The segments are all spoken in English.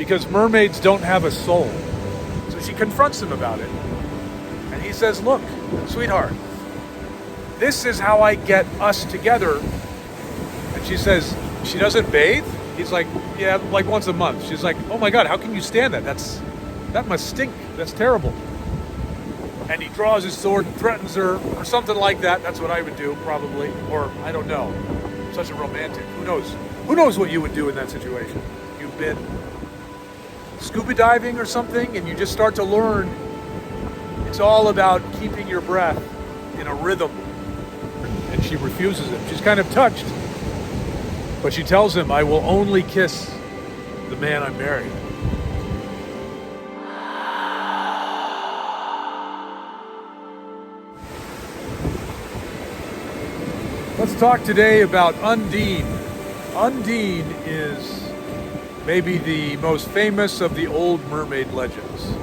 because mermaids don't have a soul. So she confronts him about it. And he says, look, sweetheart, this is how I get us together. And she says, she doesn't bathe? He's like, yeah, like once a month. She's like, oh my God, how can you stand that? That must stink. That's terrible. And he draws his sword and threatens her, or something like that. That's what I would do, probably. Or, I don't know. I'm such a romantic. Who knows? Who knows what you would do in that situation? You've been scuba diving or something, and you just start to learn it's all about keeping your breath in a rhythm. And she refuses him. She's kind of touched. But she tells him, I will only kiss the man I'm married. Let's talk today about Undine. Undine is maybe the most famous of the old mermaid legends.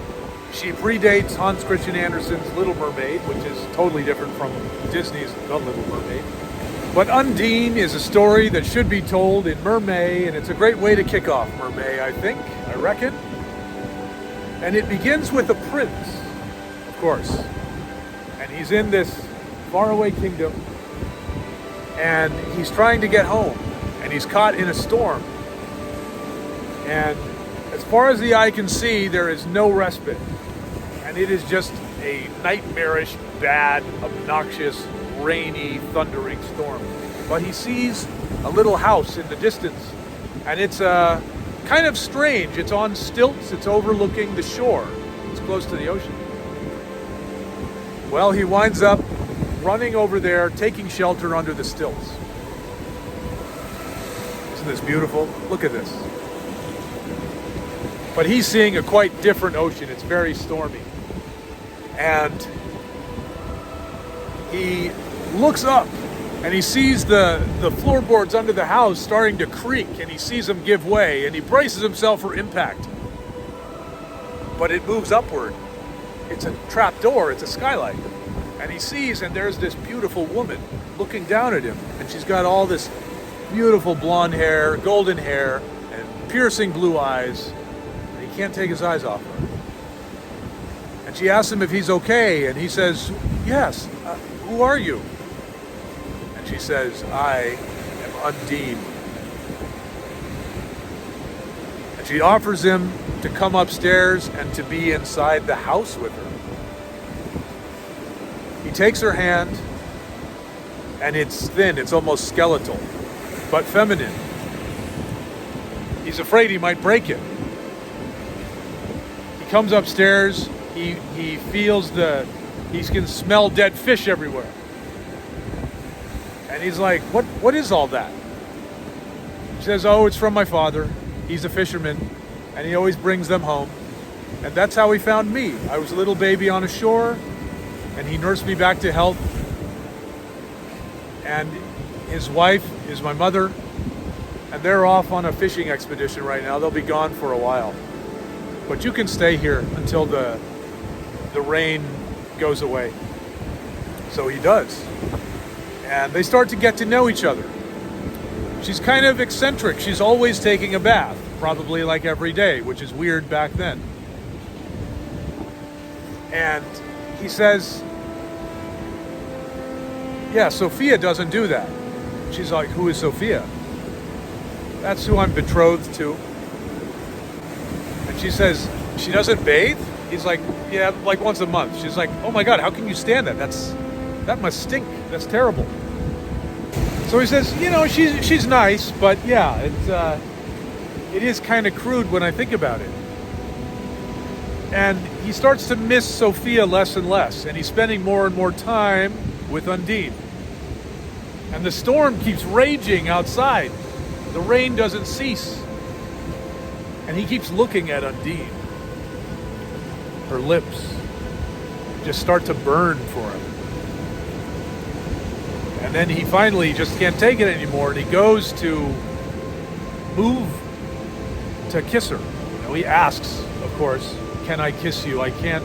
She predates Hans Christian Andersen's Little Mermaid, which is totally different from Disney's The Little Mermaid. But Undine is a story that should be told in Mermaid, and it's a great way to kick off Mermaid, I reckon. And it begins with a prince, of course. And he's in this faraway kingdom, and he's trying to get home, and he's caught in a storm. And as far as the eye can see, there is no respite. And it is just a nightmarish, bad, obnoxious, rainy, thundering storm. But he sees a little house in the distance, and it's kind of strange. It's on stilts, it's overlooking the shore. It's close to the ocean. Well, he winds up running over there, taking shelter under the stilts. Isn't this beautiful? Look at this. But he's seeing a quite different ocean. It's very stormy. And he looks up and he sees the floorboards under the house starting to creak, and he sees them give way, and he braces himself for impact. But it moves upward. It's a trap door, it's a skylight. And he sees, and there's this beautiful woman looking down at him, and she's got all this beautiful blonde hair, golden hair, and piercing blue eyes, and he can't take his eyes off her. And she asks him if he's okay, and he says, yes, who are you? And she says, I am Undine. And she offers him to come upstairs and to be inside the house with her. He takes her hand, and it's thin, it's almost skeletal, but feminine. He's afraid he might break it. He comes upstairs, he feels he can smell dead fish everywhere. And he's like, what is all that? She says, oh, it's from my father. He's a fisherman, and he always brings them home. And that's how he found me. I was a little baby on a shore, and he nursed me back to health. And his wife is my mother, and they're off on a fishing expedition right now. They'll be gone for a while. But you can stay here until the rain goes away. So he does. And they start to get to know each other. She's kind of eccentric. She's always taking a bath, probably like every day, which is weird back then. And he says, yeah, Sophia doesn't do that. She's like, who is Sophia? That's who I'm betrothed to. And she says, she doesn't bathe? He's like, yeah, like once a month. She's like, oh my God, how can you stand that? That must stink. That's terrible. So he says, she's nice, but yeah, it is kind of crude when I think about it. And he starts to miss Sophia less and less, and he's spending more and more time with Undine. And the storm keeps raging outside. The rain doesn't cease. And he keeps looking at Undine. Her lips just start to burn for him. And then he finally just can't take it anymore, and he goes to move to kiss her. He asks, of course, can I kiss you? I can't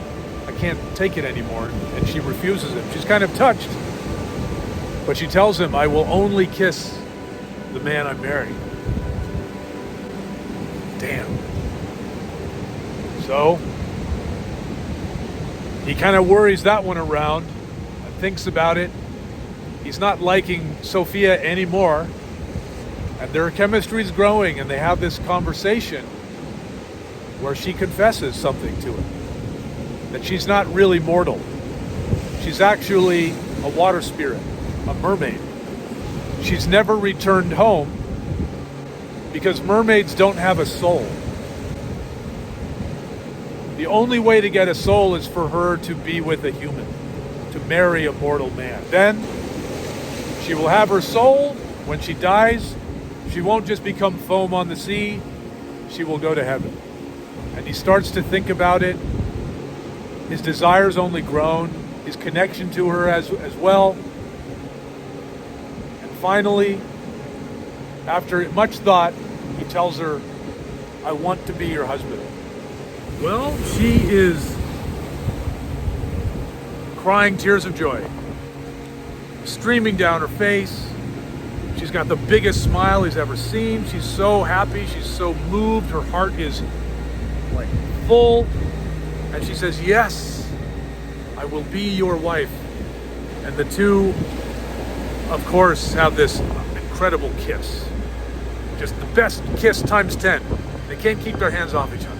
take it anymore. And she refuses him. She's kind of touched. But she tells him, I will only kiss the man I'm married. Damn. So he kind of worries that one around and thinks about it. He's not liking Sophia anymore, and their chemistry is growing, and they have this conversation where she confesses something to him, that she's not really mortal. She's actually a water spirit, a mermaid. She's never returned home because mermaids don't have a soul. The only way to get a soul is for her to be with a human, to marry a mortal man. Then she will have her soul. When she dies, she won't just become foam on the sea, she will go to heaven. And he starts to think about it. His desire's only grown, his connection to her as well. And finally, after much thought, he tells her, I want to be your husband. Well, she is crying tears of joy, streaming down her face. She's got the biggest smile he's ever seen. She's so happy, she's so moved, her heart is like full. And she says, yes, I will be your wife. And the two, of course, have this incredible kiss. Just the best kiss times 10. They can't keep their hands off each other.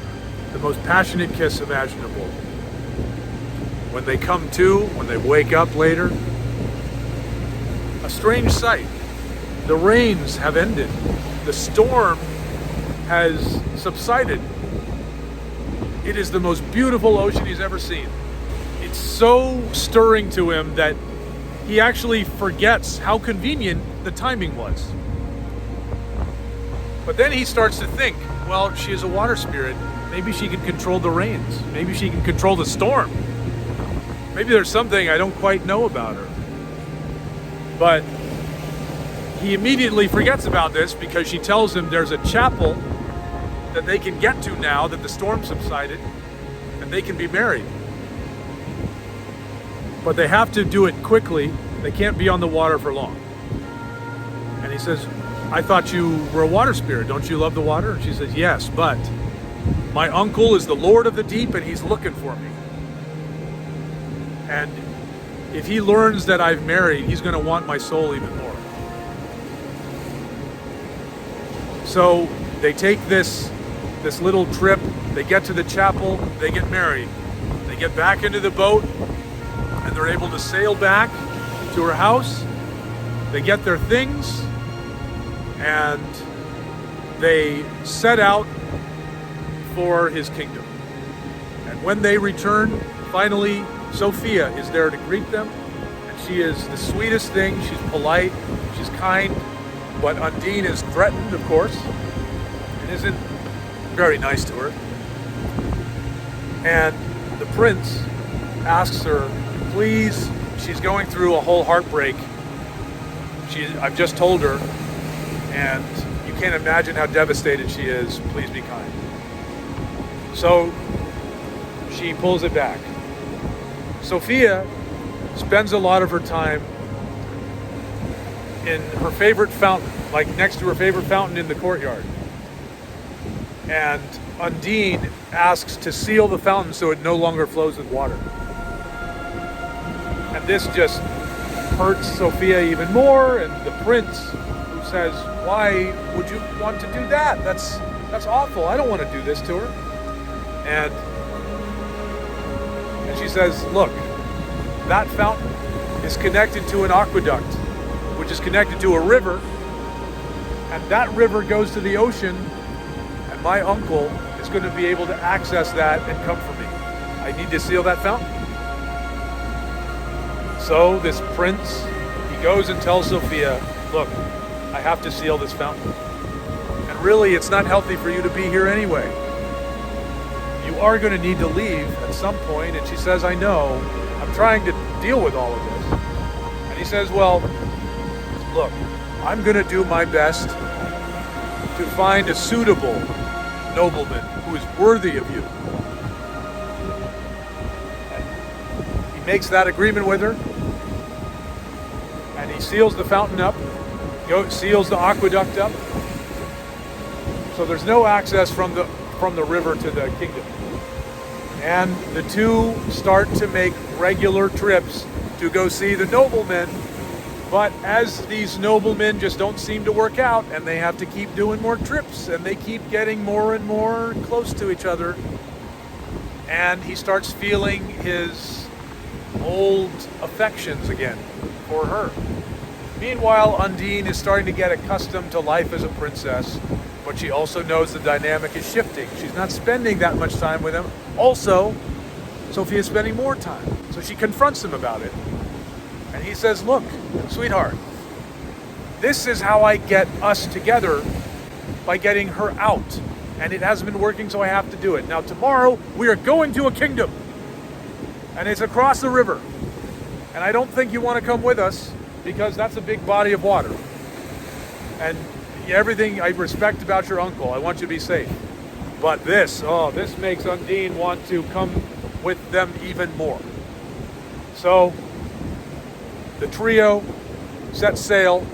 The most passionate kiss imaginable. When they come to, when they wake up later, a strange sight. The rains have ended. The storm has subsided. It is the most beautiful ocean he's ever seen. It's so stirring to him that he actually forgets how convenient the timing was. But then he starts to think, well, she is a water spirit. Maybe she can control the rains. Maybe she can control the storm. Maybe there's something I don't quite know about her. But he immediately forgets about this because she tells him there's a chapel that they can get to now that the storm subsided, and they can be married. But they have to do it quickly. They can't be on the water for long. And he says, I thought you were a water spirit. Don't you love the water? And she says, yes, but my uncle is the Lord of the deep and he's looking for me. And if he learns that I've married, he's going to want my soul even more. So they take this little trip, they get to the chapel, they get married. They get back into the boat and they're able to sail back to her house. They get their things and they set out for his kingdom. And when they return, finally, Sophia is there to greet them. And she is the sweetest thing. She's polite, she's kind, but Undine is threatened, of course, and isn't very nice to her. And the prince asks her, please, she's going through a whole heartbreak. I've just told her, and you can't imagine how devastated she is. Please be kind. So she pulls it back. Sophia spends a lot of her time in her favorite fountain, like next to her favorite fountain in the courtyard. And Undine asks to seal the fountain so it no longer flows with water. And this just hurts Sophia even more, and the prince, who says, why would you want to do that? That's awful. I don't want to do this to her. And she says, look, that fountain is connected to an aqueduct, which is connected to a river, and that river goes to the ocean, and my uncle is going to be able to access that and come for me. I need to seal that fountain. So this prince, he goes and tells Sophia, look, I have to seal this fountain. And really, it's not healthy for you to be here anyway. You are going to need to leave at some point. And she says, I know, I'm trying to deal with all of this. And he says, well, look, I'm going to do my best to find a suitable nobleman who is worthy of you. And he makes that agreement with her. And he seals the fountain up, seals the aqueduct up. So there's no access from from the river to the kingdom. And the two start to make regular trips to go see the noblemen. But as these noblemen just don't seem to work out, and they have to keep doing more trips, and they keep getting more and more close to each other, and he starts feeling his old affections again for her. Meanwhile, Undine is starting to get accustomed to life as a princess, but she also knows the dynamic is shifting. She's not spending that much time with him. Also, Sophia is spending more time, so she confronts him about it. And he says, look, sweetheart, this is how I get us together, by getting her out. And it hasn't been working, so I have to do it. Now tomorrow, we are going to a kingdom. And it's across the river. And I don't think you want to come with us, because that's a big body of water. And everything I respect about your uncle, I want you to be safe. But this makes Undine want to come with them even more. So the trio set sail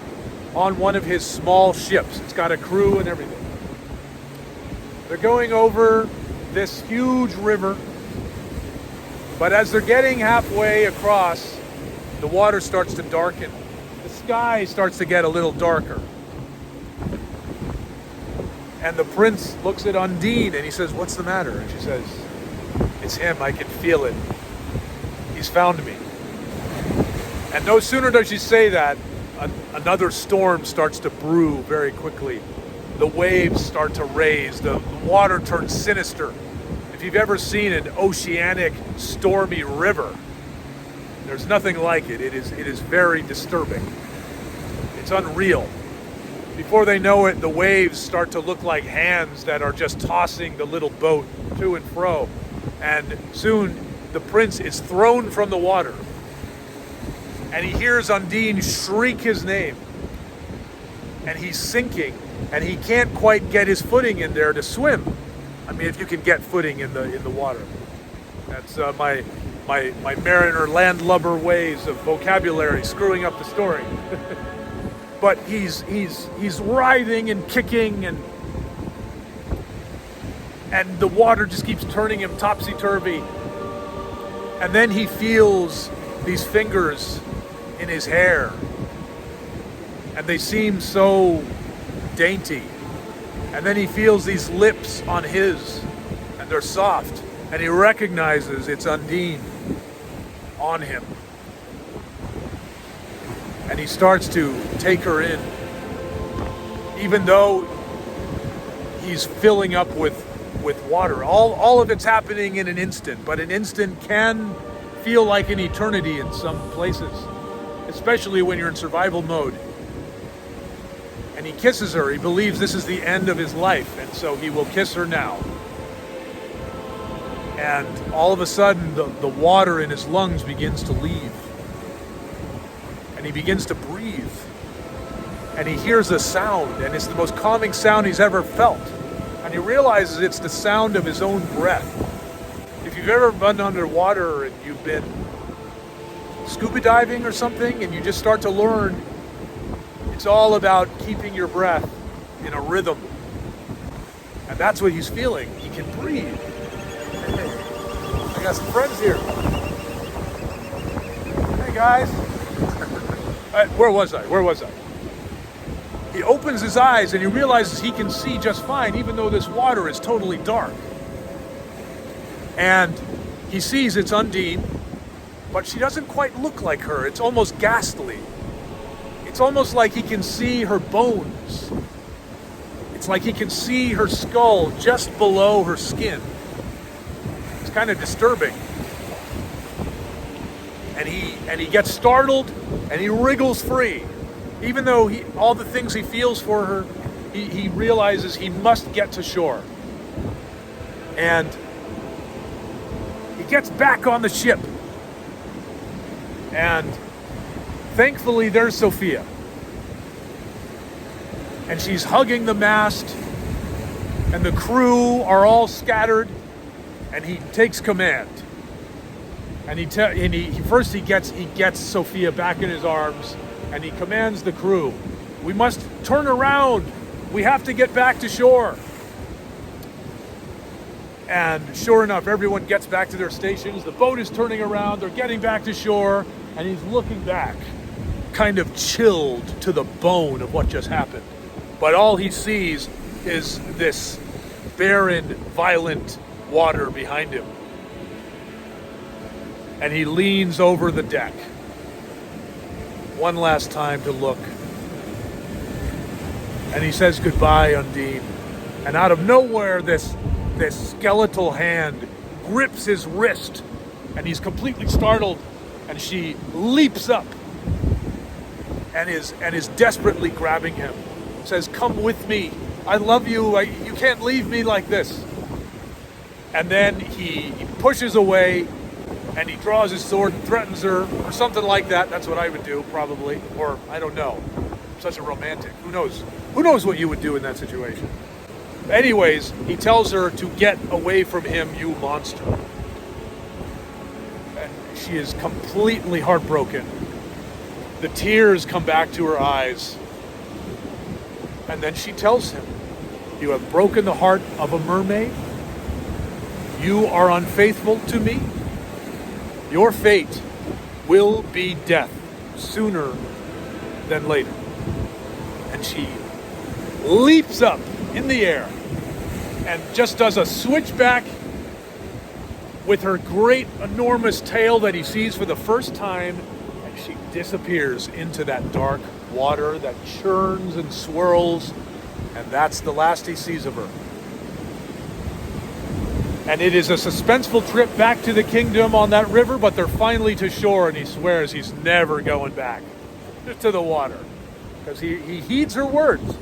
on one of his small ships. It's got a crew and everything. They're going over this huge river, but as they're getting halfway across, the water starts to darken. The sky starts to get a little darker. And the prince looks at Undine and he says, what's the matter? And she says, it's him, I can feel it. He's found me. And no sooner does she say that, another storm starts to brew very quickly. The waves start to raise, the water turns sinister. If you've ever seen an oceanic stormy river, there's nothing like it. It is very disturbing. It's unreal. Before they know it, the waves start to look like hands that are just tossing the little boat to and fro. And soon the prince is thrown from the water. And he hears Undine shriek his name. And he's sinking. And he can't quite get his footing in there to swim. I mean, if you can get footing in the water. That's my mariner landlubber ways of vocabulary screwing up the story. But he's writhing and kicking, and the water just keeps turning him topsy-turvy. And then he feels these fingers in his hair, and they seem so dainty. And then he feels these lips on his, and they're soft, and he recognizes it's Undine on him. And he starts to take her in, even though he's filling up with water. All of it's happening in an instant, but an instant can feel like an eternity in some places, especially when you're in survival mode. And he kisses her. He believes this is the end of his life, and so he will kiss her now. And all of a sudden, the water in his lungs begins to leave. And he begins to breathe. And he hears a sound, and it's the most calming sound he's ever felt. And he realizes it's the sound of his own breath. If you've ever been underwater and you've been scuba diving or something, and you just start to learn, it's all about keeping your breath in a rhythm. And that's what he's feeling. He can breathe. I got some friends here. Hey guys. Where was I? He opens his eyes and he realizes he can see just fine, even though this water is totally dark. And he sees it's Undine, but she doesn't quite look like her. It's almost ghastly. It's almost like he can see her bones. It's like he can see her skull just below her skin. It's kind of disturbing. And he gets startled and he wriggles free. Even though all the things he feels for her, he realizes he must get to shore. And he gets back on the ship. And thankfully there's Sophia. And she's hugging the mast, and the crew are all scattered, and he takes command. And he gets Sophia back in his arms, and he commands the crew, we must turn around. We have to get back to shore. And sure enough, everyone gets back to their stations. The boat is turning around. They're getting back to shore. And he's looking back, kind of chilled to the bone of what just happened. But all he sees is this barren, violent water behind him. And he leans over the deck one last time to look. And he says goodbye, Undine. And out of nowhere, this skeletal hand grips his wrist, and he's completely startled, and she leaps up and is desperately grabbing him. Says, "Come with me. I love you. You can't leave me like this." And then he pushes away, and he draws his sword and threatens her, or something like that. That's what I would do, probably. Or, I don't know. I'm such a romantic. Who knows? Who knows what you would do in that situation? Anyways, he tells her to get away from him, you monster. And she is completely heartbroken. The tears come back to her eyes. And then she tells him, "You have broken the heart of a mermaid. You are unfaithful to me. Your fate will be death sooner than later." And she leaps up in the air and just does a switchback with her great, enormous tail that he sees for the first time, and she disappears into that dark water that churns and swirls, and that's the last he sees of her. And it is a suspenseful trip back to the kingdom on that river, but they're finally to shore, and he swears he's never going back to the water, because he heeds her words.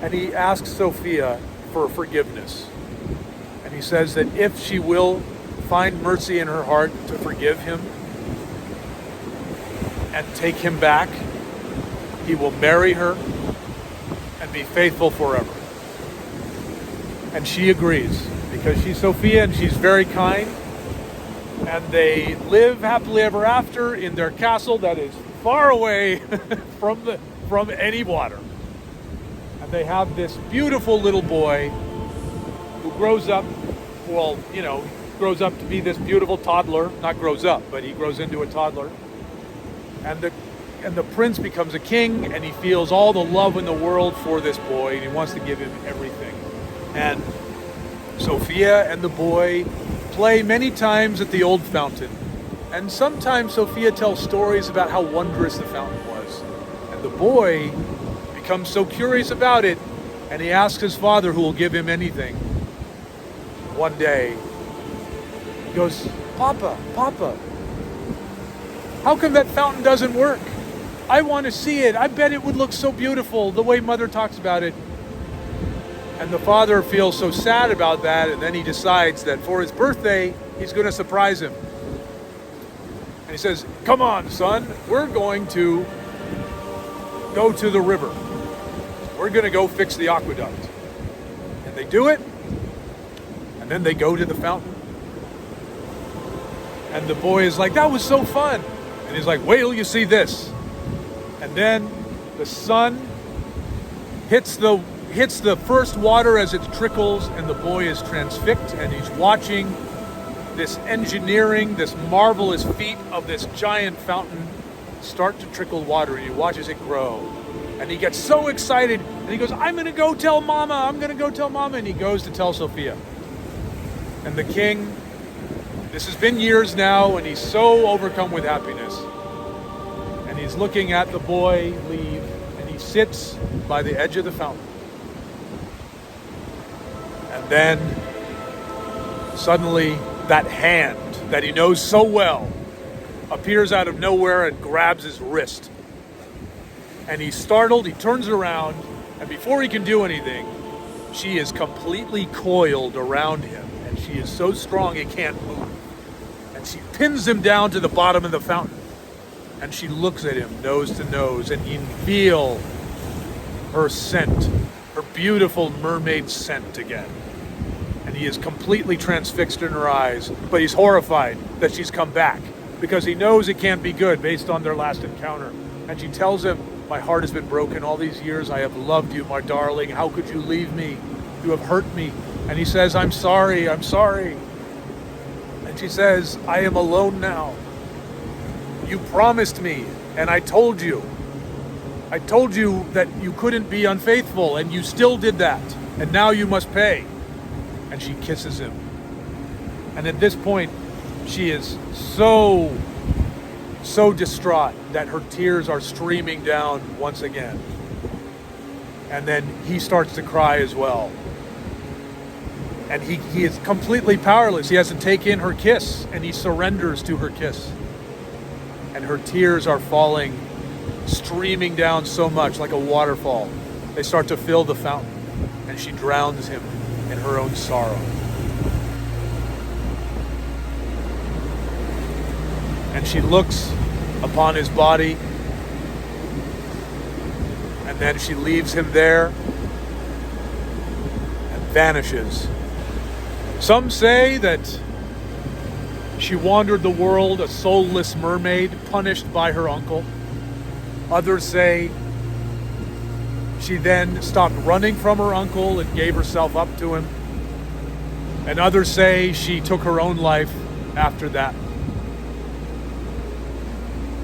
And he asks Sophia for forgiveness. And he says that if she will find mercy in her heart to forgive him and take him back, he will marry her and be faithful forever. And she agrees, because she's Sophia and she's very kind. And they live happily ever after in their castle that is far away from any water. And they have this beautiful little boy who grows up, grows up to be this beautiful toddler. Not grows up, but he grows into a toddler. And the prince becomes a king, and he feels all the love in the world for this boy, and he wants to give him everything. And Sophia and the boy play many times at the old fountain. And sometimes Sophia tells stories about how wondrous the fountain was. And the boy becomes so curious about it, and he asks his father, who will give him anything. One day, he goes, Papa, how come that fountain doesn't work? I want to see it. I bet it would look so beautiful the way Mother talks about it." And the father feels so sad about that, and then he decides that for his birthday, he's going to surprise him. And he says, "Come on, son, we're going to go to the river. We're going to go fix the aqueduct." And they do it, and then they go to the fountain. And the boy is like, "That was so fun." And he's like, "Wait till you see this." And then the sun hits the first water as it trickles, and the boy is transfixed, and he's watching this engineering, this marvelous feat of this giant fountain start to trickle water, and he watches it grow. And he gets so excited, and he goes, "I'm going to go tell Mama, and he goes to tell Sophia. And the king, this has been years now, and he's so overcome with happiness. And he's looking at the boy leave, and he sits by the edge of the fountain. And then, suddenly, that hand that he knows so well appears out of nowhere and grabs his wrist. And he's startled, he turns around, and before he can do anything, she is completely coiled around him, and she is so strong he can't move. And she pins him down to the bottom of the fountain, and she looks at him nose to nose, and he can feel her scent, her beautiful mermaid scent again. And he is completely transfixed in her eyes, but he's horrified that she's come back, because he knows it can't be good based on their last encounter. And she tells him, "My heart has been broken all these years. I have loved you, my darling. How could you leave me? You have hurt me. And he says, I'm sorry, I'm sorry. And she says, I am alone now. You promised me, and I told you. I told you that you couldn't be unfaithful, and you still did that. And now you must pay. And she kisses him. And at this point, she is so distraught that her tears are streaming down once again. And then he starts to cry as well. And he is completely powerless. He has to take in her kiss, and he surrenders to her kiss. And her tears are falling, streaming down so much like a waterfall. They start to fill the fountain, and she drowns him in her own sorrow. And she looks upon his body, and then she leaves him there and vanishes. Some say that she wandered the world a soulless mermaid, punished by her uncle. Others say she then stopped running from her uncle and gave herself up to him. And others say she took her own life after that.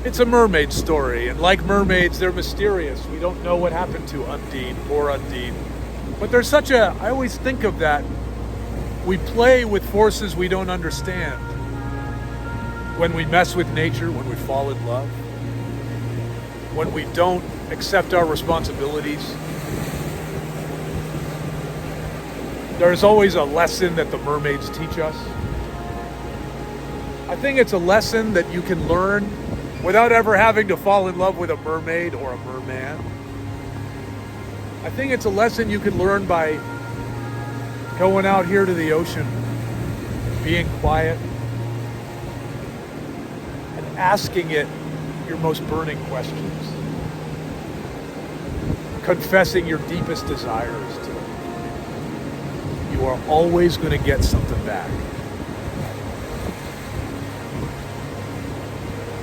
It's a mermaid story, and like mermaids, they're mysterious. We don't know what happened to Undine, poor Undine. But there's I always think of that. We play with forces we don't understand. When we mess with nature, when we fall in love, when we don't accept our responsibilities, there's always a lesson that the mermaids teach us. I think it's a lesson that you can learn without ever having to fall in love with a mermaid or a merman. I think it's a lesson you can learn by going out here to the ocean, being quiet, and asking it your most burning questions. Confessing your deepest desires to it. You are always going to get something back.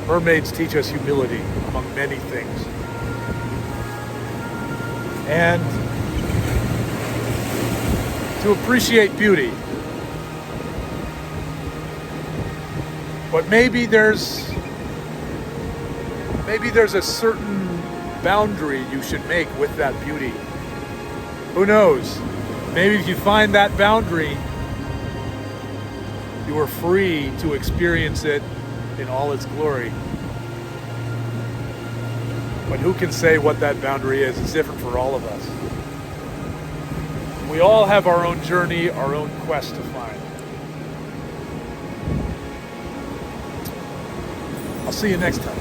Mermaids teach us humility, among many things. And to appreciate beauty. But maybe there's a certain boundary you should make with that beauty. Who knows? Maybe if you find that boundary, you are free to experience it in all its glory. But who can say what that boundary is? It's different for all of us. We all have our own journey, our own quest to find. I'll see you next time.